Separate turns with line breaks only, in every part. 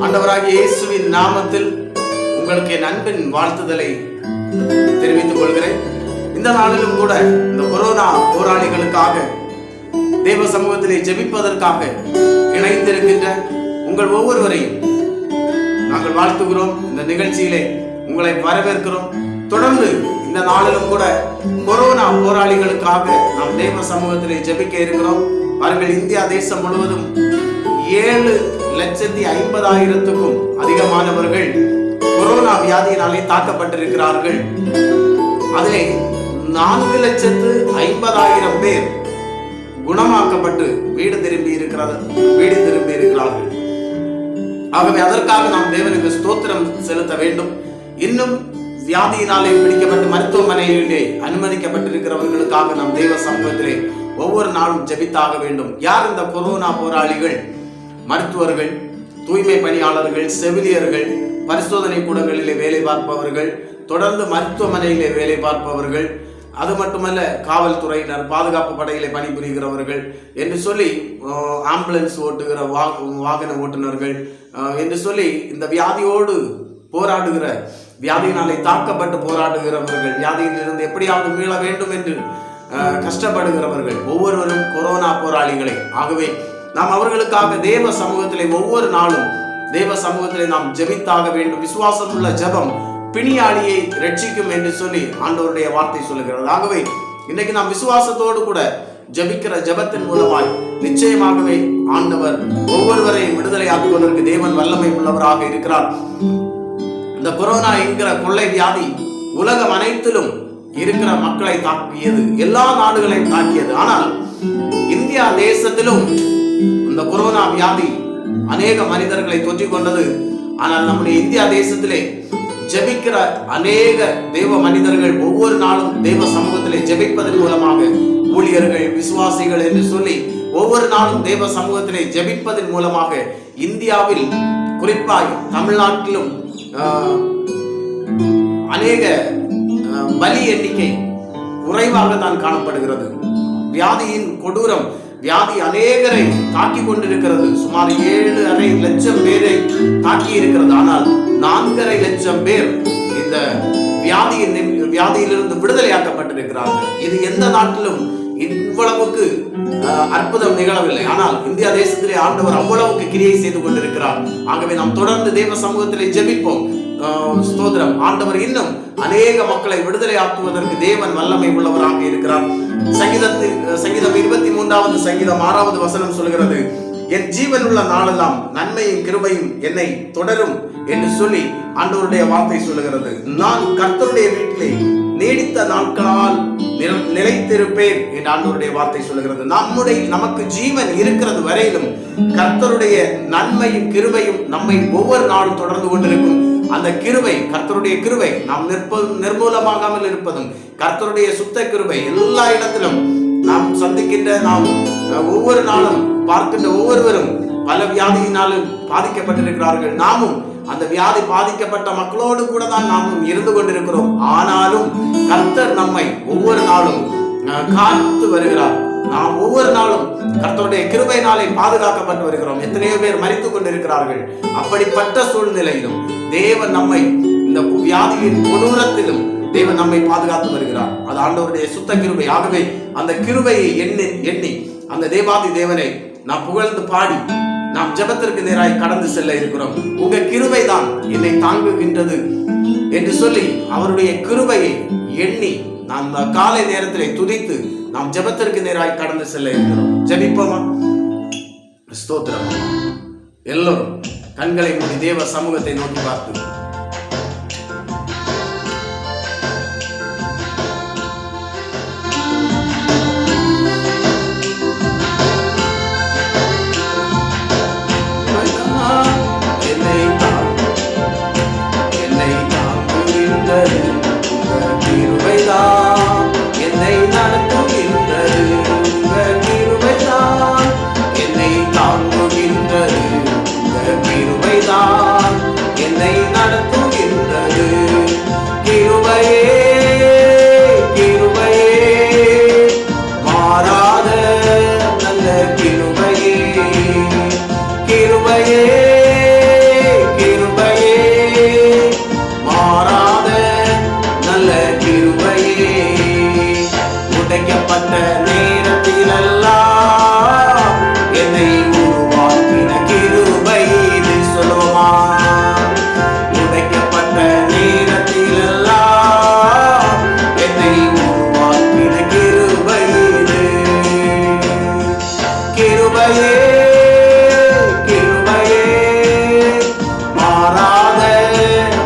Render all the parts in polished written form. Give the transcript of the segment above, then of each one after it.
ஆண்டவராகிய இயேசுவின் நாமத்தில் உங்களுக்கு என் அன்பின் வாழ்த்துதலை தெரிவித்துக் கொள்கிறேன். இந்த நாளிலும் கூட இந்த கொரோனா போராளிகளுக்காக தேவ சமூகத்திலே ஜெபிப்பதற்காக இணைந்திருக்கின்ற உங்கள் ஒவ்வொருவரையும் நாங்கள் வாழ்த்துகிறோம். இந்த நிகழ்ச்சியிலே உங்களை வரவேற்கிறோம். தொடர்ந்து இந்த நாளிலும் கூட கொரோனா போராளிகளுக்காக நாம் தேவ சமூகத்திலே ஜெபிக்க இருக்கிறோம். பாருங்கள், இந்தியா தேசம் முழுவதும் 7,50,000 அதிகமானவர்கள் கொரோனா வியாதியினாலே தாக்கப்பட்டிருக்கிறார்கள். அதிலே 4,50,000 பேர் குணமாக்கப்பட்டு வீடு திரும்பி இருக்கிறார்கள். ஆகவே அதற்காக நாம் தேவனுக்கு ஸ்தோத்திரம் செலுத்த வேண்டும். இன்னும் வியாதியினாலே பிடிக்கப்பட்டு மருத்துவமனையிலே அனுமதிக்கப்பட்டிருக்கிறவர்களுக்காக நாம் தேவ சமூகத்திலே ஒவ்வொரு நாளும் ஜெபித்தாக வேண்டும். யார் இந்த கொரோனா போராளிகள்? மருத்துவர்கள், தூய்மை பணியாளர்கள், செவிலியர்கள், பரிசோதனை கூடங்களிலே வேலை பார்ப்பவர்கள், தொடர்ந்து மருத்துவமனையிலே வேலை பார்ப்பவர்கள், அது மட்டுமல்ல காவல்துறையினர், பாதுகாப்பு படையிலே பணிபுரிகிறவர்கள் என்று சொல்லி ஆம்புலன்ஸ் ஓட்டுகிற வாகன ஓட்டுநர்கள் என்று சொல்லி இந்த வியாதியோடு போராடுகிற, வியாதியினாலே தாக்கப்பட்டு போராடுகிறவர்கள், வியாதியிலிருந்து எப்படியாவது மீள வேண்டும் என்று கஷ்டப்படுகிறவர்கள் ஒவ்வொருவரும் கொரோனா போராளிகளை. ஆகவே நாம் அவர்களுக்காக தேவ சமூகத்திலே ஒவ்வொரு நாளும் தேவ சமூகத்திலே நாம் ஜெபித்தாக வேண்டும். விசுவாசம் உள்ள ஜெபம் பிணியாளியை ரட்சிக்கும் என்று சொல்லி ஆண்டவருடைய வார்த்தை சொல்லுகிறது. ஆகவே இன்னைக்கு நாம் விசுவாசத்தோடு கூட ஜெபிக்கிற ஜெபத்தின் மூலமாய் நிச்சயமாகவே ஆண்டவர் ஒவ்வொருவரையும் விடுதலை ஆக்குவதற்கு தேவன் வல்லமை உள்ளவராக இருக்கிறார். இந்த கொரோனா என்கிற கொள்ளை வியாதி உலகம் அனைத்திலும் இருக்கிற மக்களை தாக்கியது, எல்லா நாடுகளையும் தாக்கியது. ஆனால் இந்தியா தேசத்திலும் இந்த கொரோனா வியாதி அநேக மனிதர்களை தொற்றிக் கொண்டது. ஆனால் நம்முடைய இந்தியா தேசத்திலே ஜெபிக்கிற அநேக தேவ மனிதர்கள் ஒவ்வொரு நாளும் தேவ சமூகத்திலே ஜெபிப்பதன் மூலமாக, ஊழியர்கள், விசுவாசிகள் என்று சொல்லி ஒவ்வொரு நாளும் தேவ சமூகத்திலே ஜெபிப்பதன் மூலமாக இந்தியாவில் குறிப்பாய் தமிழ்நாட்டிலும் அநேக பலி எண்ணிக்கை குறைவாக தான் காணப்படுகிறது. வியாதியின் கொடூரம், வியாதி அநேகரை தாக்கி கொண்டிருக்கிறது. சுமார் 7,5 லட்சம் பேரை தாக்கி இருக்கிறது. ஆனால் 4,5 லட்சம் பேர் இந்த வியாதியிலிருந்து விடுதலையாக்கப்பட்டிருக்கிறார்கள். இது எந்த நாட்டிலும் இவ்வளவுக்கு அற்புதம் நிகழவில்லை. ஆனால் இந்தியா தேசத்திலே ஆண்டவர் அவ்வளவுக்கு கிரியை செய்து கொண்டிருக்கிறார். ஆகவே நாம் தொடர்ந்து தேவ சமூகத்திலே ஜெபிப்போம். ஸ்தோத்திரம். ஆண்டவர் இன்னும் அநேக மக்களை விடுதலை ஆக்குவதற்கு தேவன் வல்லமை உள்ளவராக இருக்கிறார். சங்கீதம் 23வது சங்கீதம் 6வது வசனம் சொல்கிறது, என் ஜீவன் உள்ள நாளெல்லாம் நன்மையும் கிருபையும் என்னை தொடரும் என்று சொல்லி ஆண்டவருடைய வார்த்தை சொல்லுகிறது. நான் கர்த்தருடைய வீட்டிலே நீடித்த நாட்களால் நிலைத்திருப்பேன் என்று ஆண்டவருடைய வார்த்தை சொல்லுகிறது. நமக்கு ஜீவன் இருக்கிறது வரையிலும் கர்த்தருடைய நன்மையும் கிருபையும் நம்மை ஒவ்வொரு நாளும் தொடர்ந்து கொண்டிருக்கும். அந்த கிருபை, கர்த்தருடைய கிருபை, நாம் நிர்மூலமாகாமல் இருப்பதும் கர்த்தருடைய சுத்த கிருபை எல்லா இடத்திலும் நாம் சந்திக்கின்ற, நாம் ஒவ்வொரு நாளும் பார்க்கின்ற ஒவ்வொருவரும் பல வியாதியினாலும் பாதிக்கப்பட்டிருக்கிறார்கள். நாமும் அந்த வியாதி பாதிக்கப்பட்ட மக்களோடு கூட தான் நாமும் இருந்து கொண்டிருக்கிறோம். ஆனாலும் கர்த்தர் நம்மை ஒவ்வொரு நாளும் காத்து வருகிறார். நாம் ஒவ்வொரு நாளும் கர்த்தருடைய கிருபையினாலே பாதுகாக்கப்பட்டு வருகிறோம். எத்தனையோ பேர் மரித்துக் கொண்டிருக்கிறார்கள். அப்படிப்பட்ட சூழ்நிலையிலும் தேவன் நம்மை இந்த வியாதியின் கொடூரத்திலும் தேவன் நம்மை பாதுகாத்து வருகிறார். அது ஆண்டவருடைய சுத்த கிருபை. ஆகவே அந்த கிருபையை எண்ணி அந்த தேவாதி தேவனை நாம் புகழ்ந்து பாடி நாம் ஜெபத்திற்கு நேராய் கடந்து செல்ல இருக்கிறோம். உங்க கிருபை தான் என்னை தாங்குகின்றது என்று சொல்லி அவருடைய கிருபையை எண்ணி நாம் காலை நேரத்திலே துதித்து நாம் ஜெபத்திற்கு நேராய் கடந்து செல்ல இருக்கிறோம். ஜெபிப்போமா? ஸ்தோத்திரம். எல்லோரும் கண்களை மூடி தேவ சமூகத்தை நோக்கி பார்த்து என்னை நடத்துகின்றது, என்னை தாங்குகின்றது, என்னை நட கிருபையே. உடைக்கப்பட்ட நேரத்திலெல்லாம் என்னை உருவாக்கின கிருபை இது. சொல்லுமா, உடைக்கப்பட்ட நேரத்திலெல்லாம் என்னை உருவாக்கின கிருபை இது. கிருபையே கிருபையே, மாறாத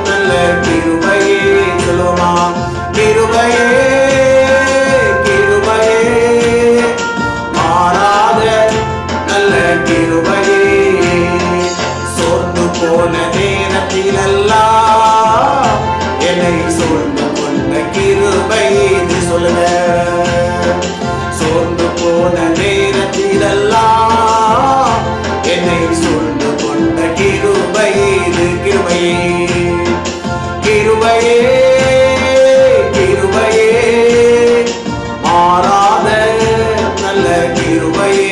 நல்ல கிருபையே. சொல்லுமா, கிருபையே கிருபையே, மாறாத நல்ல கிருபையே. சோர்ந்து போன நேரத்திலெல்லாம் என்னை சூழ்ந்து கொண்ட கிருபை இது. சொல்லுங்க, சோர்ந்து போன நேரத்திலெல்லாம் என்னை சூழ்ந்து கொண்ட கிருபை இது. கிருபையே கிருபையே கிருபையே, மாறாத நல்ல கிருபையே.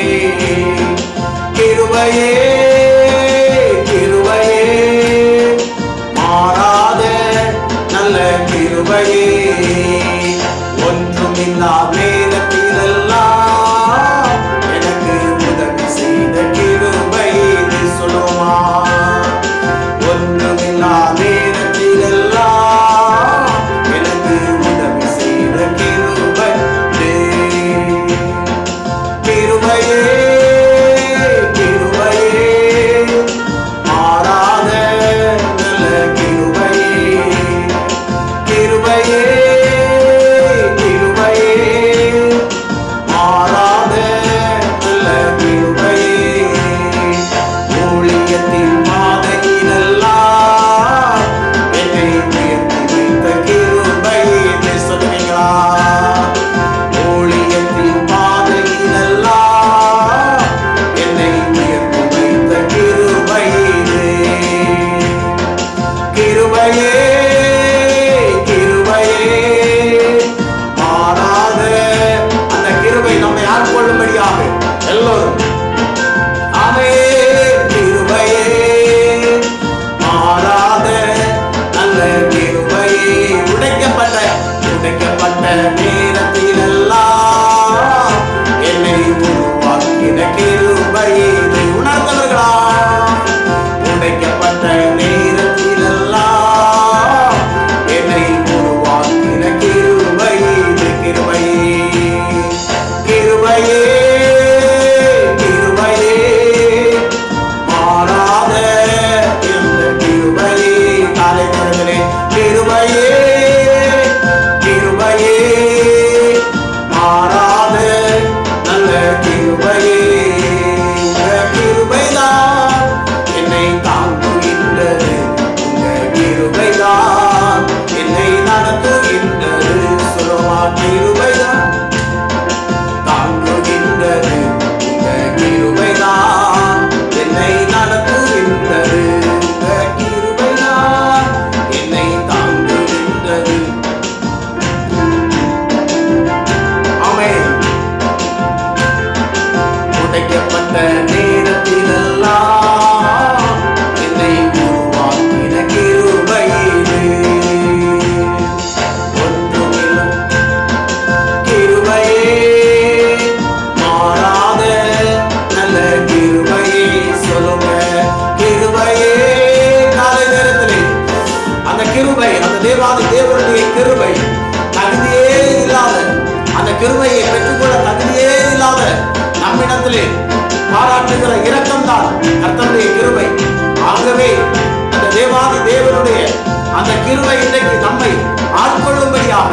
கிருபையே கிருபையே, மாறாத நல்ல கிருபையே. ஒன்றுமில்லா நேரத்திலெல்லாம் எனக்கு உதவி செய்த கிருபை இது. சொல்லுமா, ஒன்றுமில்லா நேரத்திலெல்லாம் எனக்கு உதவி செய்த கிருபை இது. கிருபையே கிருபையே, மாறாத நல்ல கிருபையே. கிருபையே கிருபையே, மாறாத நல்ல கிருபையே. ஊழியத்தின் பாதையிலெல்லாம் என்னை உயர்த்தி வைத்த கிருபை என்று சொல்லுவீங்களா? ஊழியத்தின் பாதையிலெல்லாம் என்னை உயர்த்தி வைத்த கிருபை இது. கிருபையே கிருபையே, மாறாத அந்த கிருபை நம்மை ஆட்கொள்ளும்படியாக எல்லோரும் ஆமென். கிருபையே, மாறாத நல்ல கிருபையே. உடைக்கப்பட்ட நேரத்திலெல்லாம் என்னை உருவாக்கின கிருபை இது. உணர்ந்தவர்களா? உடைக்கப்பட்ட நேரத்திலெல்லாம் என்னை உருவாக்கின கிருபை இது. கிருபையே கிருபையே கிருபையே, மாறாத இந்த கிருபையே. காலை நேரத்திலே கிருபையே கிருபையே, மாறாத நல்ல கிருபையே. உங்க கிருபைதான் என்னை தாங்குகின்றது, உங்க கிருபைதான் என்னை நடத்துகின்றது. சொல்லுமா, கிருபைதான் தாங்குகின்றது, உங்க கிருபைதான் என்னை நடத்துகின்றது. உங்க கிருபைதான் என்னை தாங்குகின்றது. ஆமென். உடைக்கப்பட்ட நேரத்திலெல்லாம் என்னை உருவாக்கின கிருபை இது. ஒன்றுமில்லை கிருபையே, மாறாத நல்ல கிருபையே. சொல்லுங்க, கிருபையே. காலை நேரத்திலே அந்த கிருபை, அந்த தேவனுடைய கிருபை, தகுதியே இல்லாத அந்த கிருபையை பெற்றுக்கொள்ள தகுதியே இல்லாத நம்மிடத்திலே பாராட்டுகிற இரக்கம்தான் கர்த்தருடைய கிருபை. ஆகவே அந்த தேவனுடைய அந்த கிருபை இன்றைக்கு நம்மை ஆட்கொள்ளும்படியாக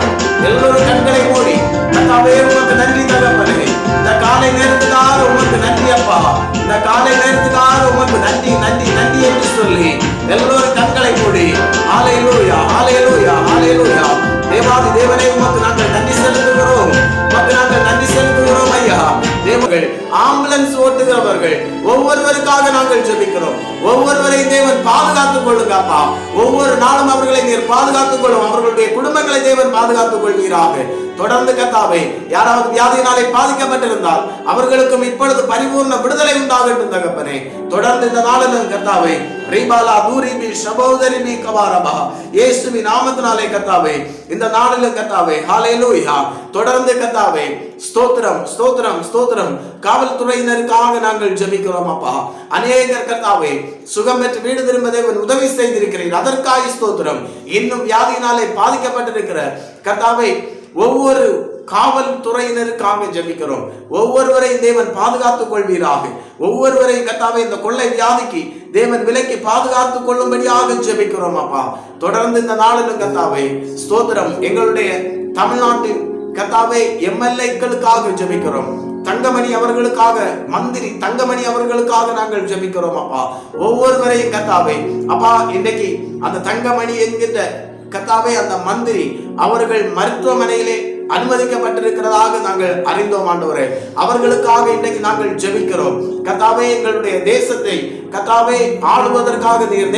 எல்லோரும் கண்களை மூடி, கர்த்தாவே உமக்கு நன்றி தகப்பனே, இந்த காலை நேரத்துக்காக உமக்கு நன்றி அப்பா, இந்த காலை நேரத்துக்காக உமக்கு நன்றி நன்றி நன்றி என்று சொல்லி எல்லோரும் கண்களை மூடி ஹல்லேலூயா ஹல்லேலூயா ஹல்லேலூயா. தேவாதி தேவனே உமக்கு நாங்கள் நன்றி செலுத்துகிறோம், உமக்கு நாங்கள் நன்றி செலுத்துகிறோம் ஐயா. தேவர்கள் ஆம்புலன்ஸ் ஓட்டுகிறவர்கள் ஒவ்வொருவருக்காக நாங்கள் ஜெபிக்கிறோம். ஒவ்வொருவரையும் தேவன் பாதுகாத்துக் கொள்ளுங்கப்பா. ஒவ்வொரு நாளும் அவர்களை நீர் பாதுகாத்துக் கொள்ளும், அவர்களுடைய குடும்பங்களை தேவன் பாதுகாத்துக் கொள்வீராக. தொடர்ந்து கர்த்தாவே, யாராவது வியாதியினாலே பாதிக்கப்பட்டிருந்தால் அவர்களுக்கும் இப்பொழுது பரிபூர்ண விடுதலை உண்டாகட்டும் தகப்பனே. தொடர்ந்து இந்த நாளிலும் கர்த்தாவே ரிபாலா தூரிபி ஷபோதரிபி கவாரபா இயேசுவின் நாமத்தினாலே கர்த்தாவே இந்த நாளிலும் கர்த்தாவே ஹல்லேலூயா தொடர்ந்து கர்த்தாவே ஸ்தோத்திரம் ஸ்தோத்திரம் ஸ்தோத்திரம். காவல்துறையினருக்காக நாங்கள் ஜெபிக்கிறோம் அப்பா. அநேகர் கர்த்தாவே சுகம் பெற்று வீடு திரும்ப தேவன் உதவி செய்திருக்கிறீர், அதற்காக ஸ்தோத்திரம். இன்னும் வியாதியினாலே பாதிக்கப்பட்டிருக்கிற கர்த்தாவே ஒவ்வொரு காவல்துறையினருக்காக ஜெபிக்கிறோம். ஒவ்வொருவரையும் தேவன் பாதுகாத்துக் கொள்வீராக. ஒவ்வொருவரையும் கர்த்தாவே இந்த கொள்ளை வியாதிக்கு தேவன் விலக்கி பாதுகாத்துக் கொள்ளும்படியாக ஜெபிக்கிறோம் அப்பா. தொடர்ந்து இந்த நாளிலும் கர்த்தாவே ஸ்தோத்திரம். எங்களுடைய தமிழ்நாட்டின் கர்த்தாவே எம்எல்ஏக்களுக்காக ஜெபிக்கிறோம். தங்கமணி அவர்களுக்காக, மந்திரி தங்கமணி அவர்களுக்காக நாங்கள் ஜெபிக்கிறோம் அப்பா. ஒவ்வொருவரையும் கர்த்தாவே அப்பா இன்னைக்கு அந்த தங்கமணி என்கின்ற கர்த்தாவே அந்த மந்திரி அவர்கள் மருத்துவமனையிலே அனுமதிக்கப்பட்டிருக்கிறதாக நாங்கள் அறிந்தோம் ஆண்டவரே. அவர்களுக்காக இன்றைக்கு நாங்கள் ஜெபிக்கிறோம். கர்த்தாவே எங்களுடைய தேசத்தை கர்த்தாவே ஆளுவதற்காக நீர்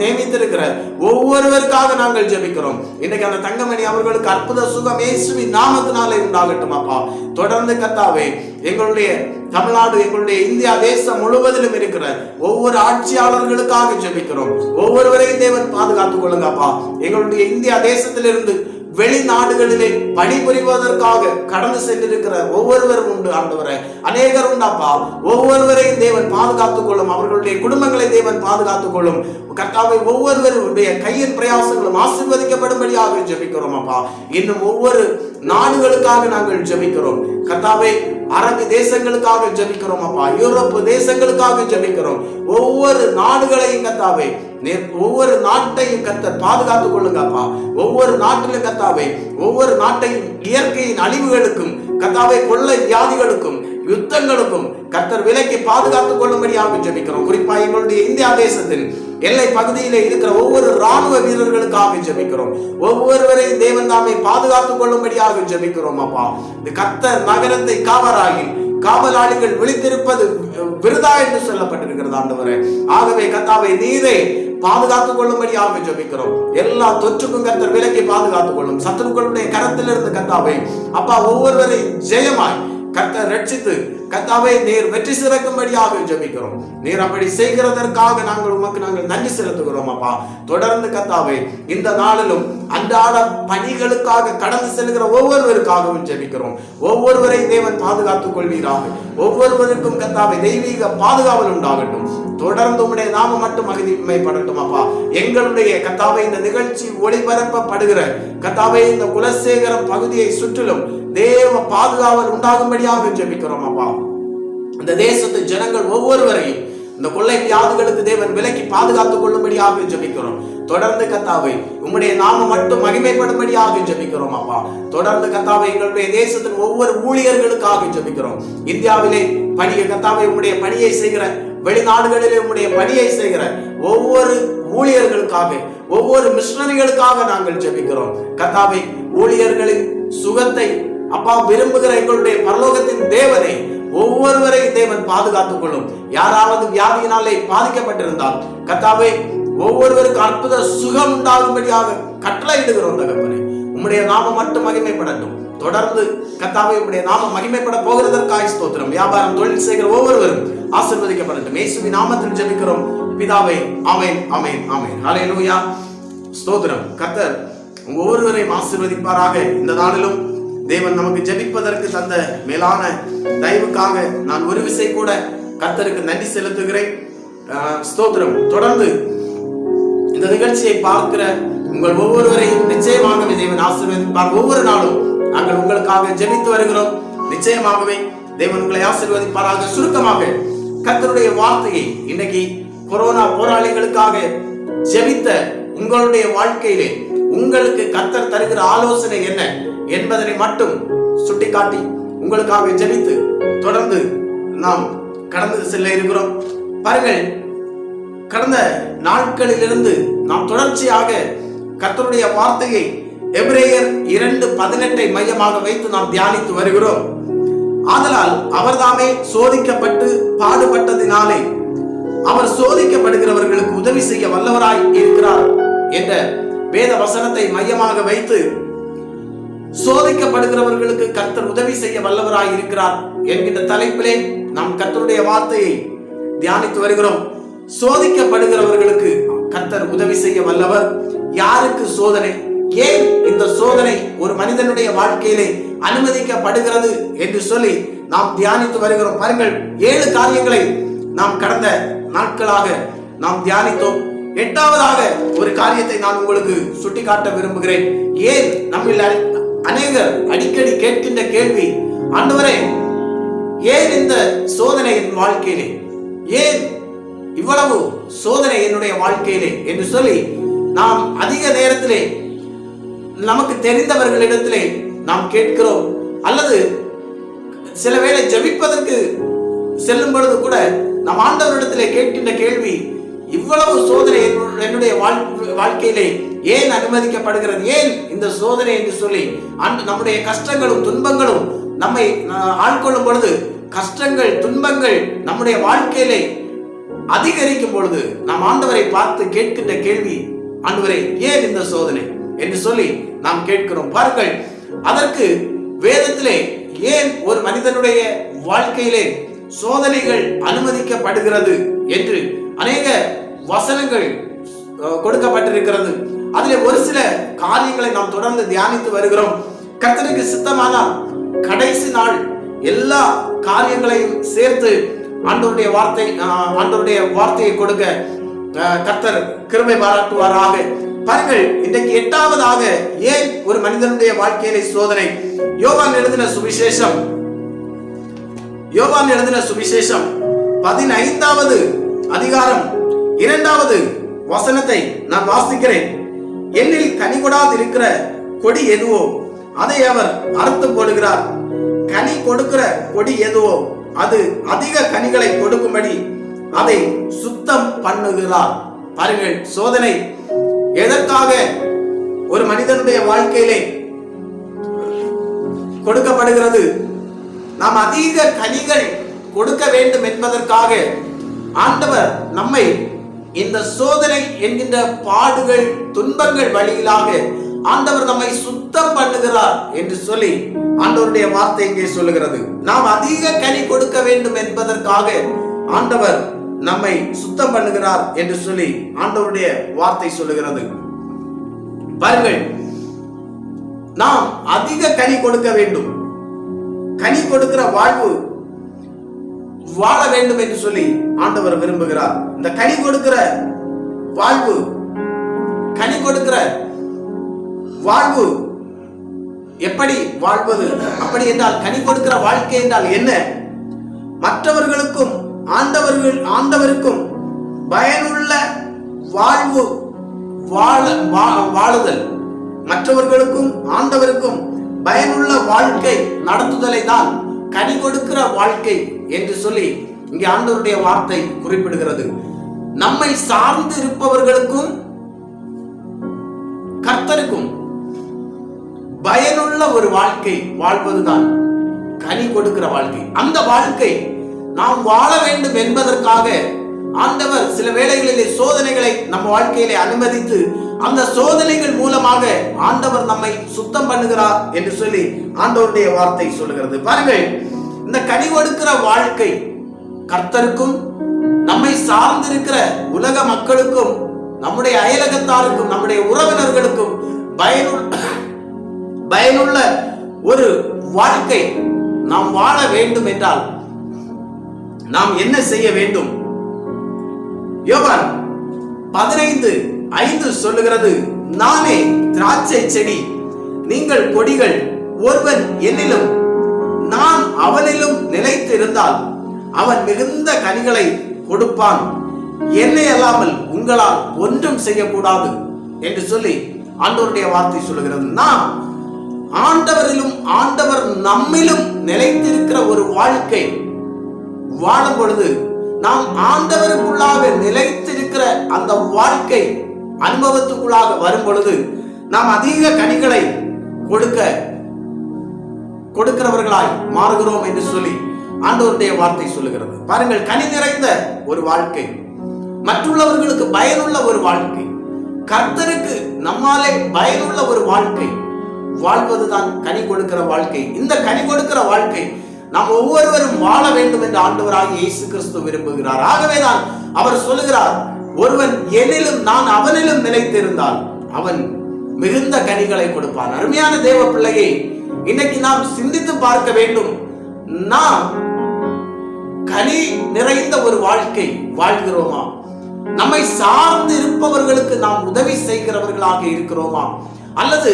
நியமித்திருக்கிற ஒவ்வொருவருக்காக நாங்கள் ஜெபிக்கிறோம். இன்னைக்கு அந்த தங்கமணி அவர்களுக்கு அற்புத சுகம் இயேசுவின் நாமத்தினாலே உண்டாகட்டும் அப்பா. தொடர்ந்து கர்த்தாவே எங்களுடைய தமிழ்நாடு, எங்களுடைய இந்தியா தேசம் முழுவதிலும் இருக்கிற ஒவ்வொரு ஆட்சியாளர்களுக்காக ஜெபிக்கிறோம். ஒவ்வொருவரையும் தேவன் பாதுகாத்துக் கொள்ளுங்க அப்பா. எங்களுடைய இந்தியா தேசத்திலிருந்து வெளிநாடுகளிலே பணிபுரிவதற்காக கடந்து சென்றிருக்கிற ஒவ்வொருவரும் உண்டு ஆண்டவரே, அநேகர் உண்டாப்பா. ஒவ்வொருவரையும் தேவன் பாதுகாத்துக் கொள்ளும், அவர்களுடைய குடும்பங்களை தேவன் பாதுகாத்துக் கொள்ளும் கர்த்தாவை. ஒவ்வொருவருடைய கையின் பிரயாசங்களும் ஆசீர்வதிக்கப்படும்படியாக ஜெபிக்கிறோம் அப்பா. இன்னும் ஒவ்வொரு நாடுகளுக்காக நாங்கள் ஜெபிக்கிறோம் கர்த்தாவே. அரபு தேசங்களுக்காக ஜெபிக்கிறோம் அப்பா. யூரோப்பு தேசங்களுக்காக ஜெபிக்கிறோம். ஒவ்வொரு நாடுகளையும் கர்த்தாவே ஒவ்வொரு நாட்டையும் கர்த்தர் பாதுகாத்துக் கொள்ளுங்க அப்பா. ஒவ்வொரு நாட்டிலும் கர்த்தாவே ஒவ்வொரு நாட்டையும் இயற்கையின் அழிவுகளுக்கும் கர்த்தாவே கொள்ளை வியாதிகளுக்கும் யுத்தங்களுக்கும் கர்த்தர் விலக்கி பாதுகாத்துக் கொள்ளும்படியாக ஜெபிக்கிறோம். குறிப்பா எங்களுடைய இந்தியா தேசத்தின் எல்லை பகுதியிலே இருக்கிற ஒவ்வொரு ராணுவ வீரர்களுக்காக ஜெபிக்கிறோம். ஒவ்வொருவரையும் தேவன் தாமே பாதுகாத்துக் கொள்ளும்படியாக ஜெபிக்கிறோம் அப்பா. இந்த கர்த்தர் நகரத்தை காவலாகி காவலாளிகள் விழித்திருப்பது விருதா என்று சொல்லப்பட்டிருக்கிறது ஆண்டவரே. ஆகவே கர்த்தாவை நீரே பாதுகாத்துக் கொள்ளும்படியாக ஜெபிக்கிறோம். எல்லா தொற்றுக்கும் கர்த்தர் விலக்கி பாதுகாத்துக் கொள்ளும். சத்துருக்களுடைய கரத்திலிருந்து கர்த்தாவே அப்பா ஒவ்வொருவரையும் ஜெயமாய் கர்த்தர் ரட்சித்து கர்த்தாவே நீர் வெற்றி சிறக்கும்படியாக ஜெபிக்கிறோம். நீர் அப்படி செய்கிறதற்காக நாங்கள் நன்றி செலுத்துகிறோம் அப்பா. தொடர்ந்து கர்த்தாவே இந்த நாளிலும் அன்றாட பணிகளுக்காக கடந்து செல்கிற ஒவ்வொருவருக்காகவும் ஜெபிக்கிறோம். ஒவ்வொருவரையும் தேவன் பாதுகாத்துக் கொள்வீராக. ஒவ்வொருவருக்கும் கர்த்தாவே தெய்வீக பாதுகாவல் உண்டாகட்டும். தொடர்ந்து உம்முடைய நாமம் மட்டும் மகிமைப்படட்டும் அப்பா. எங்களுடைய கர்த்தாவே இந்த நிகழ்ச்சி ஒளிபரப்பப்படுகிற கர்த்தாவே இந்த குலசேகரம் பகுதியை சுற்றிலும் தேவ பாதுகாவல் உண்டாகும்படியாக ஜெபிக்கிறோம் அப்பா. இந்த தேசத்து ஜனங்கள் ஒவ்வொருவரையும் இந்த கொள்ளை வியாதிகளுக்கு தேவன் விலக்கி பாதுகாத்துக் கொள்ளும்படியாக ஜெபிக்கிறோம். தொடர்ந்து கர்த்தாவே உம்முடைய நாமம் மட்டும் மகிமைப்படும்படியாக ஜெபிக்கிறோம் அப்பா. தொடர்ந்து கர்த்தாவே எங்களுடைய தேசத்தின் ஒவ்வொரு ஊழியர்களுக்காக ஜெபிக்கிறோம். இந்தியாவிலே பணியை கர்த்தாவே உம்முடைய பணியை செய்கிற, வெளிநாடுகளிலே உம்முடைய பணியை செய்கிற ஒவ்வொரு ஊழியர்களுக்காக, ஒவ்வொரு மிஷனரிகளுக்காக நாங்கள் ஜெபிக்கிறோம் கர்த்தாவே. ஊழியர்களின் சுகத்தை அப்பா விரும்புகிற எங்களுடைய பரலோகத்தின் தேவனை ஒவ்வொருவரையும் தேவன் பாதுகாத்துக் கொள்ளும். யாராவது வியாதியினாலே பாதிக்கப்பட்டிருந்தால் கர்த்தாவே ஒவ்வொருவருக்கு அற்புத சுகம் உண்டாகும்படியாக கட்டளையிடுகிறோம் தகப்பனே. உம்முடைய நாமம் மட்டும் மகிமைப்படட்டும். தொடர்ந்து கர்த்தாவே உம்முடைய நாமம் மகிமைப்பட போகிறதற்காக ஸ்தோத்திரம். வியாபாரம் தொழில் செய்கிற ஒவ்வொருவரும் ஆசீர்வதிக்கப்படட்டும். இயேசுவின் நாமத்தில் ஜெபிக்கிறோம் பிதாவே. ஆமென் ஆமென் ஆமென். ஹல்லேலூயா ஸ்தோத்திரம். கர்த்தர் ஒவ்வொருவரையும் ஆசீர்வதிப்பாராக. இந்த நாளிலும் தேவன் நமக்கு ஜெபிப்பதற்கு தந்த மேலான தயவுக்காக நான் ஒரு விசை கூட கர்த்தருக்கு நன்றி செலுத்துகிறேன். ஸ்தோத்திரம். தொடர்ந்து இந்த நிகழ்ச்சியை பார்க்கிற உங்கள் ஒவ்வொருவரையும் நிச்சயமாகவே தேவன் ஆசீர்வதிப்பார். ஒவ்வொரு நாளும் நாங்கள் உங்களுக்காக ஜெபித்து வருகிறோம். நிச்சயமாகவே தேவன் உங்களை ஆசீர்வதிப்பாராக. சுருக்கமாக கர்த்தருடைய வார்த்தையை இன்னைக்கு கொரோனா போராளிகளுக்காக ஜெபித்த உங்களுடைய வாழ்க்கையிலே உங்களுக்கு கர்த்தர் தருகிற ஆலோசனை என்ன என்பதனை மட்டும் சுட்டிக்காட்டி உங்களுக்காக ஜெபித்து தொடர்ந்து நாம் கடந்து செல்ல இருக்கிறோம். பாருங்கள், கடந்த நாட்களிலிருந்து நாம் தொடர்ச்சியாக கர்த்தருடைய வார்த்தையை எபிரேயர் 2:18 மையமாக வைத்து நாம் தியானித்து வருகிறோம். ஆதலால் அவர்தாமே சோதிக்கப்பட்டு பாடுபட்டதினாலே அவர் சோதிக்கப்படுகிறவர்களுக்கு உதவி செய்ய வல்லவராய் இருக்கிறார் என்ற வேத வசனத்தை மையமாக வைத்து சோதிக்கப்படுகிறவர்களுக்கு கர்த்தர் உதவி செய்ய வல்லவராய் இருக்கிறார் என்கின்ற தலைப்பிலே நாம் கர்த்தருடைய வார்த்தையை தியானித்து வருகிறோம். சோதிக்கப்படுகிறவர்களுக்கு கர்த்தர் உதவி செய்ய வல்லவர். யாருக்கு சோதனை, ஏன் இந்த சோதனை ஒரு மனிதனுடைய வாழ்க்கையிலே அனுமதிக்கப்படுகிறது என்று சொல்லி நாம் தியானித்து வருகிறோம். பாருங்கள், 7 காரியங்களை நாம் கடந்த நாட்களாக நாம் தியானித்தோம். 8வதாக ஒரு காரியத்தை நான் உங்களுக்கு சுட்டிக்காட்ட விரும்புகிறேன். ஏன் நம்மில் அநேகர் அடிக்கடி கேட்கின்ற கேள்வி, ஆண்டவரே ஏன் இந்த சோதனை என் வாழ்க்கையிலே, ஏன் இவ்வளவு சோதனை என்னுடைய வாழ்க்கையிலே என்று சொல்லி நாம் அதிக நேரத்திலே நமக்கு தெரிந்தவர்களிடத்திலே நாம் கேட்கிறோம். அல்லது சில வேளை ஜெபிப்பதற்கு செல்லும் பொழுது கூட நம் ஆண்டவரிடத்திலே கேட்கின்ற கேள்வி, இவ்வளவு சோதனை என்னுடைய வாழ்க்கையிலே ஏன் அனுமதிக்கப்படுகிறது, ஏன் இந்த சோதனை என்று சொல்லி நம்முடைய கஷ்டங்களும் துன்பங்களும் நம்மை ஆட்கொள்ளும் பொழுது, கஷ்டங்கள் துன்பங்கள் நம்முடைய வாழ்க்கையிலே அதிகரிக்கும் பொழுது நாம் ஆண்டவரை பார்த்து கேட்கின்ற கேள்வி, ஆண்டவரே ஏன் இந்த சோதனை என்று சொல்லி நாம் கேட்கிறோம். பாருங்கள், அதற்கு வேதத்திலே ஏன் ஒரு மனிதனுடைய வாழ்க்கையிலே சோதனைகள் அனுமதிக்கப்படுகிறது என்று அநேக வசனங்கள் கொடுக்கப்பட்டிருக்கிறது. அதிலே ஒரு சில காரியங்களை நாம் தொடர்ந்து தியானித்து வருகிறோம். கர்த்தருக்கு சித்தமானால் கடைசி நாள் எல்லா காரியங்களையும் சேர்த்து ஆண்டவருடைய வார்த்தையை கொடுக்க கர்த்தர் கிருபை பாராட்டுவாராக. பாருங்கள், இன்றைக்கு 8வதாக ஏன் ஒரு மனிதனுடைய வாழ்க்கையிலே சோதனை. யோவான் எழுதின சுவிசேஷம் 15வது அதிகாரம் 2வது வசனத்தை நான் வாசிக்கிறேன். என்னில் கனி கொடாதிருக்கிற கொடி எதுவோ அதை அவர் அறுத்து போடுகிறார். கனி கொடுக்கிற கொடி எதுவோ அது அதிக கனிகளை கொடுக்கும்படி அதை சுத்தம் பண்ணுகிறார். பாருங்கள், சோதனை எதற்காக ஒரு மனிதனுடைய வாழ்க்கையிலே கொடுக்கப்படுகிறது? நாம் அதிக கனிகள் கொடுக்க வேண்டும் என்பதற்காக ஆண்டவர் நம்மை இந்த சோதனை என்கின்ற பாடுகள் துன்பங்கள் வழியிலாக ஆண்டவர் நம்மை சுத்தம் பண்ணுகிறார் என்று சொல்லி ஆண்டவருடைய வார்த்தை இங்கே சொல்லுகிறது. நாம் அதிக கனி கொடுக்க வேண்டும் என்பதற்காக ஆண்டவர் நம்மை சுத்தம் பண்ணுகிறார் என்று சொல்லி ஆண்டவருடைய வார்த்தை சொல்லுகிறது. பாருங்கள், நாம் அதிக கனி கொடுக்க வேண்டும், கனி கொடுக்கிற வாழ்வு வாழ வேண்டும் என்று சொல்லி ஆண்டவர் விரும்புகிறார். இந்த கனி கொடுக்கிற வாழ்வு, கனி கொடுக்கிற வாழ்வு எப்படி வாழ்வது? அப்படி என்றால் கனி கொடுக்கிற வாழ்க்கை என்றால் என்ன? மற்றவர்களுக்கும் ஆண்டவருக்கும் பயனுள்ள வாழ்வு வாழுதல், மற்றவர்களுக்கும் ஆண்டவருக்கும் பயனுள்ள வாழ்க்கை நடத்துதலை தான் கனி கொடுக்கிற வாழ்க்கை என்று சொல்லி இங்கே ஆண்டவருடைய வார்த்தை குறிப்பிடுகிறது. நம்மை சார்ந்து இருப்பவர்களுக்கும் கர்த்தருக்கும் பயனுள்ள ஒரு வாழ்க்கை வாழ்வதுதான் கனி கொடுக்கிற வாழ்க்கை. அந்த வாழ்க்கை நாம் வாழ வேண்டும் என்பதற்காக ஆண்டவர் சில வேளைகளிலே சோதனைகளை நம்ம வாழ்க்கையிலே அனுமதித்து அந்த சோதனைகள் மூலமாக ஆண்டவர் நம்மை சுத்தம் பண்ணுகிறார் என்று சொல்லி ஆண்டவருடைய வார்த்தை சொல்லுகிறது. பாருங்கள், இந்த கனி கொடுக்கிற வாழ்க்கை கர்த்தருக்கும் நம்மை சார்ந்திருக்கிற உலக மக்களுக்கும் நம்முடைய அயலகத்தாருக்கும் நம்முடைய உறவினர்களுக்கும் பயனுள்ள ஒரு வாழ்க்கை நாம் வாழ வேண்டும் என்றால் நாம் என்ன செய்ய வேண்டும்? யோவான் 15:5 சொல்லுகிறது, நானே திராட்சை செடி, நீங்கள் கொடிகள். ஒருவன் என்னிலும் நான் அவனிலும் நிலைத்திருந்தால் அவன் மிகுந்த கனிகளை கொடுப்பான். என்னை அல்லாமல் உங்களால் ஒன்றும் செய்யக்கூடாது என்று சொல்லி ஆண்டவருடைய வார்த்தை சொல்லுகிறது. நாம் ஆண்டவரிலும் ஆண்டவர் நம்மிலும் நிலைத்திருக்கிற ஒரு வாழ்க்கை வாழும் பொழுது, நாம் ஆண்டவருக்குள்ளாக நிலைத்திருக்கிற அந்த வாழ்க்கை அனுபவத்துக்குள்ளாக வரும் பொழுது நாம் அதிக கனிகளை கொடுக்கிறவர்களாய் மாறுகிறோம் என்று சொல்லி ஆண்டவருடைய வார்த்தை சொல்லுகிறது. பாருங்கள், கனி நிறைந்த ஒரு வாழ்க்கை, மற்றுள்ளவர்களுக்கு பயனுள்ள ஒரு வாழ்க்கை, கர்த்தருக்கு நம்மாலே பயனுள்ள ஒரு வாழ்க்கை வாழ்வதுதான் கனி கொடுக்கிற வாழ்க்கை. இந்த கனி கொடுக்கிற வாழ்க்கை நாம் ஒவ்வொருவரும் வாழ வேண்டும் என்று ஆண்டவராகிய இயேசு கிறிஸ்து விரும்புகிறார். ஆகவேதான் அவர் சொல்லுகிறார், ஒருவன் என்னிலும் நான் அவனிலும் நிலைத்திருந்தால் அவன் மிகுந்த கனிகளை கொடுப்பான். அருமையான தேவ பிள்ளையை, இன்னைக்கு நாம் சிந்தித்து பார்க்க வேண்டும். நாம் கனி நிறைந்த ஒரு வாழ்க்கை வாழ்கிறோமா? நம்மை சார்ந்து இருப்பவர்களுக்கு நாம் உதவி செய்கிறவர்களாக இருக்கிறோமா? அல்லது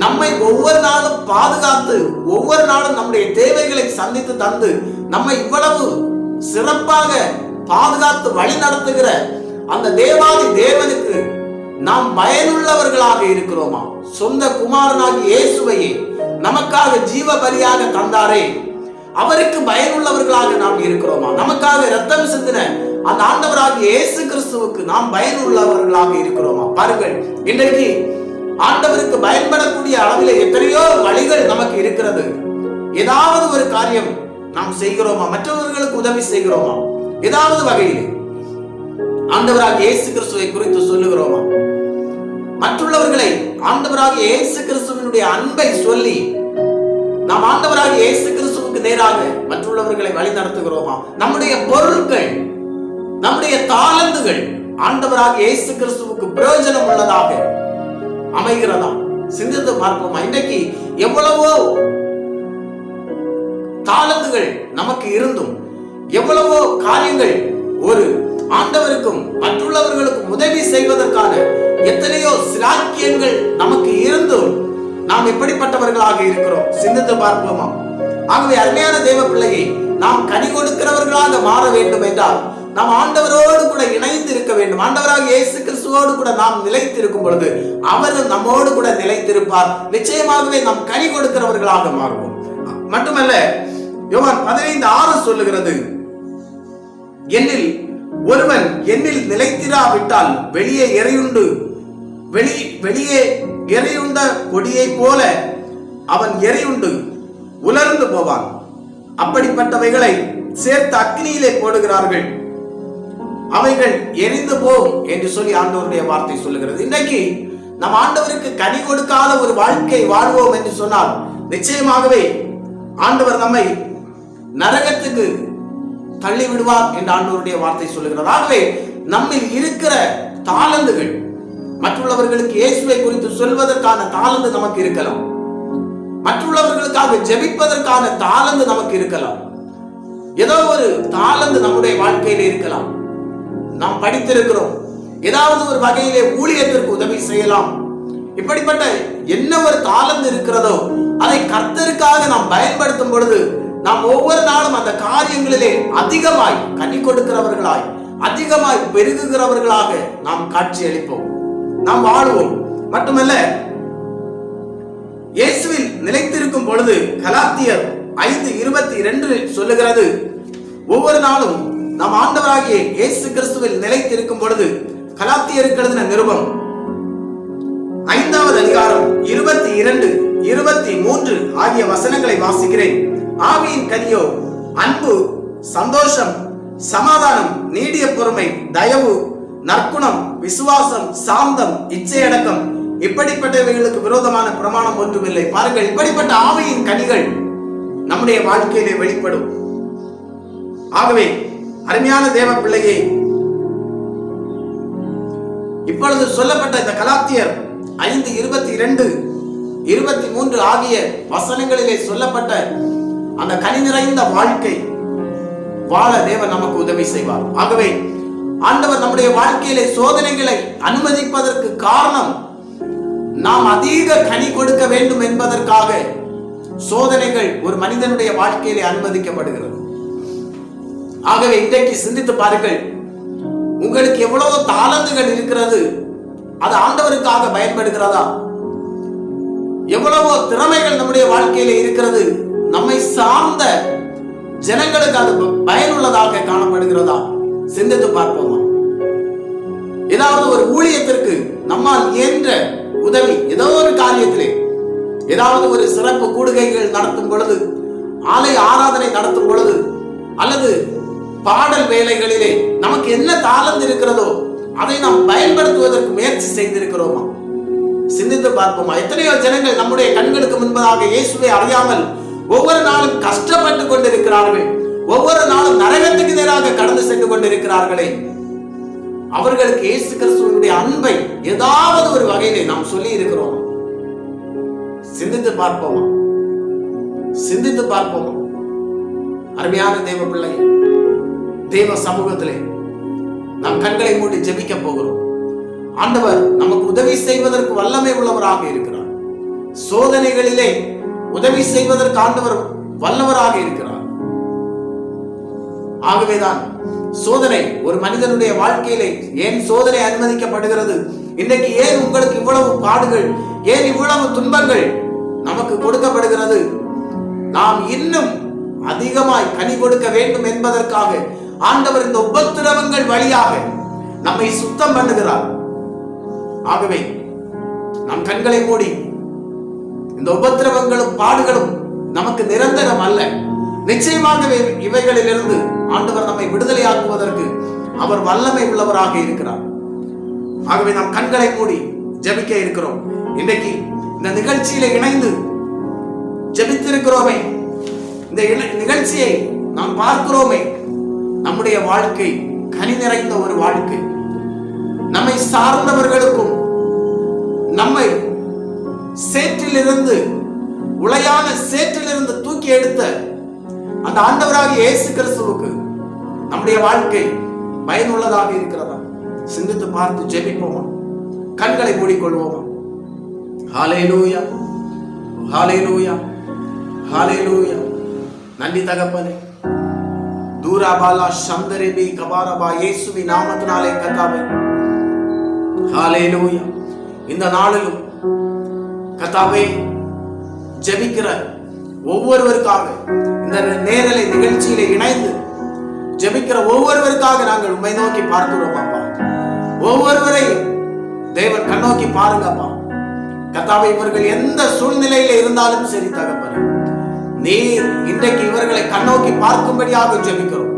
நம்மை ஒவ்வொரு நாளும் பாதுகாத்து ஒவ்வொரு நாளும் நம்முடைய தேவைகளை சந்தித்து தந்து நம்மை இவ்வளவு சிறப்பாக பாதுகாத்து வழி நடத்துகிற அந்த தேவாதி தேவனுக்கு நாம் பயனுள்ளவர்களாக இருக்கிறோமா? சொந்த குமாரனாகி இயேசுவையே நமக்காக ஜீவ பலியாக தந்தாரே, அவருக்கு பயனுள்ளவர்களாக நாம் இருக்கிறோமா? நமக்காக இரத்தம் சிந்தின அந்த ஆண்டவராகிய இயேசு கிறிஸ்துவுக்கு நாம் பயனுள்ளவர்களாக இருக்கிறோமா? பாருங்கள், இன்றைக்கு ஆண்டவருக்கு பயன்படக்கூடிய அளவில் எத்தனையோ வழிகள் நமக்கு இருக்கிறது. ஏதாவது ஒரு காரியம் நாம் செய்கிறோமா? மற்றவர்களுக்கு உதவி செய்கிறோமா? ஏதாவது வகையில் ஆண்டவராகிய இயேசு கிறிஸ்துவை குறித்து சொல்லுகிறோமா? மற்றவர்களை ஆண்டவராகிய இயேசு கிறிஸ்துவினுடைய அன்பை சொல்லி நாம் ஆண்டவராகிய இயேசு கிறிஸ்துவுக்கு நேராக மற்றவர்களை வழி நடத்துகிறோமா? நம்முடைய பொருட்கள், நம்முடைய தாளந்துகள் ஆண்டவராகிய இயேசு கிறிஸ்துவுக்கு பிரயோஜனம் உள்ளதாக அமைகிறதா? சிந்தித்து பார்ப்போமா? இன்றைக்கு எவ்வளவோ தாளந்துகள் நமக்கு இருந்தும், எவ்வளவோ காரியங்கள் ஒரு ஆண்டவருக்கும் மற்றவர்களுக்கும் உதவி செய்வதற்கான எத்தனையோ சிலாக்கியங்கள் நமக்கு இருந்தும் நாம் எப்படிப்பட்டவர்களாக இருக்கிறோம்? சிந்தித்து பார்ப்போமா? ஆகவே அருமையான தேவ பிள்ளையை, நாம் கனி கொடுக்கிறவர்களாக மாற வேண்டும் என்றால் நாம் ஆண்டவரோடு கூட இணைந்து இருக்க வேண்டும். ஆண்டவராக இயேசு கிறிஸ்துவோடு கூட நாம் நிலைத்திருக்கும் பொழுது அவர் நம்மோடு கூட நிலைத்திருப்பார். நிச்சயமாகவே நாம் கனி கொடுக்கிறவர்களாக மாறுவோம். மட்டுமல்ல, யோவான் 15:6 சொல்லுகிறது, என்னில் ஒருவன் என்னில் நிலைத்திராவிட்டால் வெளியே எரியுண்ட கொடியை போல அவன் எரியுண்டு உலர்ந்து போவான். அப்படிப்பட்டவைகளை சேர்த்து அக்னியிலே போடுகிறார்கள், அவைகள் எரிந்து போகும் என்று சொல்லி ஆண்டவருடைய வார்த்தை சொல்லுகிறது. இன்றைக்கு நம் ஆண்டவருக்கு கனி கொடுக்காத ஒரு வாழ்க்கை வாழ்வோம் என்று சொன்னால் நிச்சயமாகவே ஆண்டவர் நம்மை நரகத்துக்கு தள்ளி விடுவார் என்று ஆண்டவருடைய வார்த்தை சொல்லுகிறது. ஆகவே நம்மில் இருக்கிற தாளந்துகள், மற்றவர்களுக்கு இயேசுவை குறித்து சொல்வதற்கான தாளந்து நமக்கு இருக்கலாம், மற்றவர்களுக்காக ஜெபிப்பதற்கான தாளந்து நமக்கு இருக்கலாம், ஏதோ ஒரு தாளந்து நம்முடைய வாழ்க்கையில இருக்கலாம். நாம் படித்திருக்கிறோம், ஏதாவது ஒரு வகையிலே ஊழியத்திற்கு உதவி செய்யலாம். இப்படிப்பட்ட என்ன ஒரு தாளந்து இருக்கிறதோ அதை கர்த்தருக்காக நாம் பயன்படுத்தும் பொழுது நாம் ஒவ்வொரு நாளும் அந்த காரியங்களிலே அதிகமாய் கனி கொடுக்கிறவர்களாய், அதிகமாய் பெருகுகிறவர்களாக நாம் காட்சி அளிப்போம், நாம் வாழ்வோம். மட்டுமல்ல, இயேசுவில் நிலைத்திருக்கும் பொழுது கலாத்தியர் 5:22 சொல்லுகிறது, ஒவ்வொரு நாளும் நாம் ஆண்டவராகிய இயேசு கிறிஸ்துவில் நிலைத்திருக்கும் பொழுது, கலாத்தியருக்கு எழுதின நிருபம் 5வது அதிகாரம் 22, 23 ஆகிய வசனங்களை வாசிக்கிறேன். ஆவியின் கனியோ அன்பு, சந்தோஷம், சமாதானம், நீடிய பொறுமை, தயவு, நற்குணம், விசுவாசம், சாந்தம், இச்சையடக்கம், இப்படிப்பட்டவைகளுக்கு விரோதமான பிரமாணம் ஒன்றுமில்லை. பாருங்கள், இப்படிப்பட்ட ஆவியின் கனிகள் நம்முடைய வாழ்க்கையிலே வெளிப்படும். ஆகவே அருமையான தேவ பிள்ளையே, இப்பொழுது சொல்லப்பட்ட இந்த கலாத்தியர் 5:22, 23 ஆகிய வசனங்களிலே சொல்லப்பட்ட அந்த கனி நிறைந்த வாழ்க்கை வாழ தேவன் நமக்கு உதவி செய்வார். ஆகவே ஆண்டவர் நம்முடைய வாழ்க்கையிலே சோதனைகளை அனுமதிப்பதற்கு காரணம், நாம் அதிக கனி கொடுக்க வேண்டும் என்பதற்காக சோதனைகள் ஒரு மனிதனுடைய வாழ்க்கையிலே அனுமதிக்கப்படுகிறது. ஆகவே இன்றைக்கு சிந்தித்து பாருங்கள், உங்களுக்கு எவ்வளவு தாளந்துகள் இருக்கிறது, அது ஆண்டவருக்காக பயன்படுகிறதா? எவ்வளவோ திறமைகள் நம்முடைய வாழ்க்கையில இருக்கிறது, நம்மை சார்ந்த ஜனங்களுக்கு அது பயனுள்ளதாக காணப்படுகிறதா? சிந்தித்து பார்ப்போமா? ஏதாவது ஒரு ஊழியத்திற்கு நம்மால் இயன்ற உதவி, ஏதோ ஒரு காரியத்திலே, ஏதாவது ஒரு சிறப்பு கூடுகைகள் நடத்தும் பொழுது, ஆலய ஆராதனை நடத்தும் பொழுது, அல்லது பாடல் வேலைகளிலே நமக்கு என்ன தாளந்து இருக்கிறதோ அதை நாம் பயன்படுத்துவதற்கு முயற்சி செய்திருக்கிறோமா? சிந்தித்து பார்ப்போமா? எத்தனையோ ஜனங்கள் நம்முடைய கண்களுக்கு முன்பதாக இயேசுவை அறியாமல் ஒவ்வொரு நாளும் கஷ்டப்பட்டு கொண்டிருக்கிறார்கள், ஒவ்வொரு நாளும் நரகத்துக்கு நேராக கடந்து சென்று கொண்டிருக்கிறார்களே. அவர்களுக்கு இயேசு கிறிஸ்துவினுடைய அன்பை ஏதாவது ஒரு வகையிலே நாம் சொல்லி இருக்கிறோம். சிந்தித்து பார்ப்போமா? சிந்தித்து பார்ப்போமா? அருமையான தேவ பிள்ளை, தேவ சமூகத்திலே நாம் கண்களை மூடி ஜெபிக்க போகிறோம். ஆண்டவர் நமக்கு உதவி செய்வதற்கு வல்லமை உள்ளவராக இருக்கிறார். சோதனைகளிலே உதவி செய்வதற்கு ஆண்டவர் வல்லவராக இருக்கிறார். ஆகவேதான் சோதனை ஒரு மனிதனுடைய வாழ்க்கையிலே ஏன் சோதனை அனுமதிக்கப்படுகிறது? இன்றைக்கு ஏன் உங்களுக்கு இவ்வளவு பாடுகள், ஏன் இவ்வளவு துன்பங்கள் நமக்கு கொடுக்கப்படுகிறது? நாம் இன்னும் அதிகமாய் கனி கொடுக்க வேண்டும் என்பதற்காக ஆண்டவர் இந்த உபத்திரவங்கள் வழியாக நம்மை சுத்தம் பண்ணுகிறார். ஆகவே நம் கண்களை மூடி, இந்த உபத்திரவங்களும் பாடுகளும் நமக்கு நிரந்தரம் அல்ல. நிச்சயமாகவே இவைகளிலிருந்து ஆண்டவர் நம்மை விடுதலையாக்குவதற்கு அவர் வல்லமை உள்ளவராக இருக்கிறார். ஆகவே நாம் கண்களை மூடி ஜெபிக்க இருக்கிறோம். இன்றைக்கு இந்த நிகழ்ச்சியில இணைந்து ஜெபித்திருக்கிறோமே, இந்த நிகழ்ச்சியை நாம் பார்க்கிறோமே, நம்முடைய வாழ்க்கை கனி நிறைந்த ஒரு வாழ்க்கை. நம்மை சார்ந்தவர்களுக்கும் நம்மை சேற்றிலிருந்து, உளையான சேற்றிலிருந்து தூக்கி எடுத்த அந்த ஆண்டவராகிய இயேசு கிறிஸ்துவுக்கு நம்முடைய வாழ்க்கை பயனுள்ளதாக இருக்கிறதா? சிந்தித்து பார்த்து ஜெபிப்போமா? கண்களை மூடிக்கொள்வோமா? ஹல்லேலூயா, ஹல்லேலூயா, ஹல்லேலூயா. நன்றி தகப்பனே. தூராபாலா சந்தரேபி கபாரபா இயேசுவின் நாமத்தினாலே கர்த்தாவே, ஹல்லேலூயா. இந்த நாளிலும் கர்த்தாவே ஜெபிக்கிற ஒவ்வொருவருக்காக, இந்த நேரலை நிகழ்ச்சியில இணைந்து ஜெபிக்கிற ஒவ்வொருவருக்காக நாங்கள் உம்மை நோக்கி பார்க்கிறோம் அப்பா. ஒவ்வொருவரையும் தேவன் கண்ணோக்கி பாருங்கப்பா. கர்த்தாவே, இவர்கள் எந்த சூழ்நிலையில இருந்தாலும் சரி தகப்பனே, நீர் இன்றைக்கு இவர்களை கண்ணோக்கி பார்க்கும்படியாக ஜெபிக்கிறோம்.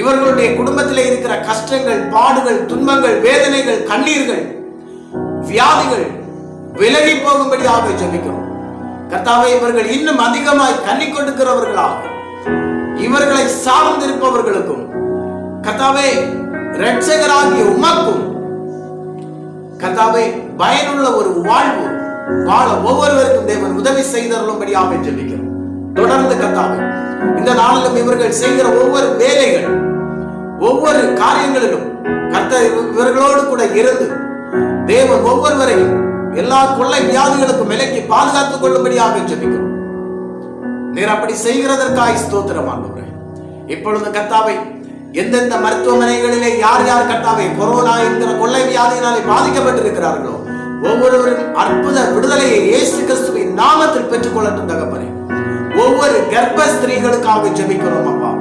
இவர்களுடைய குடும்பத்தில் இருக்கிற கஷ்டங்கள், பாடுகள், துன்பங்கள், வேதனைகள், கண்ணீர்கள், வியாதிகள் விலகி போகும்படியாக ஜெபிக்கிறோம். கர்த்தாவே, இவர்கள் இன்னும் அதிகமாய் கண்ணி கொடுக்கிறவர்களாக, இவர்களை சார்ந்திருப்பவர்களுக்கும் கர்த்தாவே இரட்சகராகிய உமக்கும் கர்த்தாவே பயனுள்ள ஒரு வாழ்வு வாழ ஒவ்வொருவருக்கும் தேவன் உதவி செய்தருளும்படியாக ஜெபிக்கிறோம். தொடர்ந்து கர்த்தாவே, இந்த நாளிலும் இவர்கள் செய்கிற ஒவ்வொரு வேலைகள், ஒவ்வொரு காரியங்களிலும் கர்த்தர் இவர்களோடு கூட இருந்து தேவன் ஒவ்வொருவரையும் எல்லா கொள்ளை வியாதிகளுக்கும் விலக்கி பாதுகாத்துக் கொள்ளும்படியாக ஜெபிக்கிறோம். நீர் அப்படி செய்கிறதற்காக ஸ்தோத்திரம் ஆண்டவரே. இப்பொழுது கர்த்தாவே, எந்தெந்த மருத்துவமனைகளிலே யார் யார் கர்த்தாவே கொரோனா என்கிற கொள்ளை வியாதியினாலே பாதிக்கப்பட்டிருக்கிறார்களோ ஒவ்வொருவரும் அற்புத விடுதலையை இயேசு கிறிஸ்துவின் நாமத்தில் பெற்றுக் கொள்ளட்டும் தகப்பனே. ஒவ்வொரு கர்ப்பஸ்திரீகளுக்காக ஜெபிக்கிறோம் அப்பா.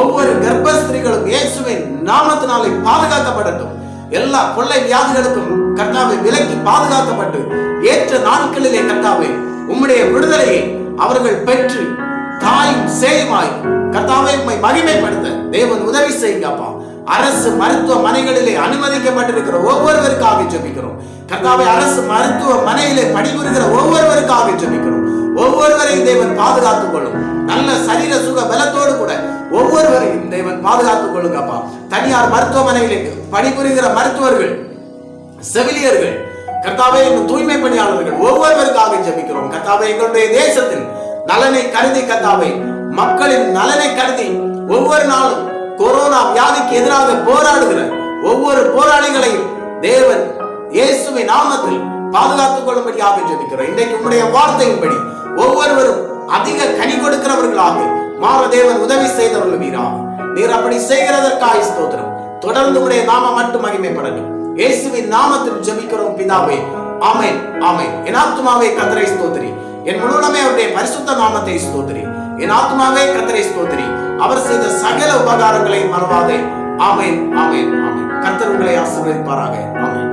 ஒவ்வொரு கர்ப்பஸ்திரீகளும் இயேசுவின் நாமத்தினாலே பாதுகாக்கப்படட்டும். எல்லா கொள்ளை வியாதிகளுக்கும் கர்த்தாவை விலக்கி பாதுகாக்கப்பட்டு ஏற்ற நாட்களிலே கர்த்தாவே உம்முடைய விடுதலையை அவர்கள் பெற்று தாயும் சேயுமாய் கர்த்தாவை உம்மை மகிமைப்படுத்த தேவன் உதவி செய்யுங்கப்பா. அரசு மருத்துவமனைகளிலே அனுமதிக்கப்பட்டிருக்கிற ஒவ்வொருவருக்காக ஜெபிக்கிறோம் கர்த்தாவை. அரசு மருத்துவமனையிலே பணிபுரிகிற ஒவ்வொருவருக்காக ஜெபிக்கிறோம். ஒவ்வொருவரையும் தேவன் பாதுகாத்துக் கொள்ளும். நல்ல சரீர சுக பலத்தோடு கூட ஒவ்வொருவரையும் தேவன் பாதுகாத்துக் கொள்ளுங்கப்பா. தனியார் மருத்துவமனையிலே பணிபுரிகிற மருத்துவர்கள், செவிலியர்கள் கர்த்தாவே, தூய்மை பணியாளர்கள் ஒவ்வொருவருக்காக ஜெபிக்கிறோம் கர்த்தாவே. எங்களுடைய தேசத்தின் நலனை கருதி கர்த்தாவே, மக்களின் நலனை கருதி ஒவ்வொரு நாளும் கொரோனா வியாதிக்கு எதிராக போராடுகிற ஒவ்வொரு போராளிகளையும் தேவன் இயேசுவின் நாமத்தில் பாதுகாத்துக் கொள்ளும்படியாக ஜெபிக்கிறோம். இன்றைக்கு உம்முடைய வார்த்தையின்படி ஒவ்வொருவரும் அதிக கனி கொடுக்கிறவர்களாக மாற தேவன் உதவி செய்தவர்களாக நீர் அப்படி செய்கிறதற்காக ஸ்தோத்திரம். தொடர்ந்து உம்முடைய நாமம் மட்டும் மகிமைப்படட்டும். இயேசுவின் நாமத்தில் ஜெபிக்கிறோம் பிதாவே, ஆமென், ஆமென். என் ஆத்துமாவே கர்த்தரை ஸ்தோத்திரி, என் முழுவதுமே அவருடைய பரிசுத்த நாமத்தை ஸ்தோத்திரி. என் ஆத்துமாவே கர்த்தரை ஸ்தோத்திரி, அவர் செய்த சகல உபகாரங்களை மறவாதே. ஆமென், ஆமென், ஆமென். கர்த்தர் உங்களை ஆசீர்வதிப்பாராக. ஆமென்.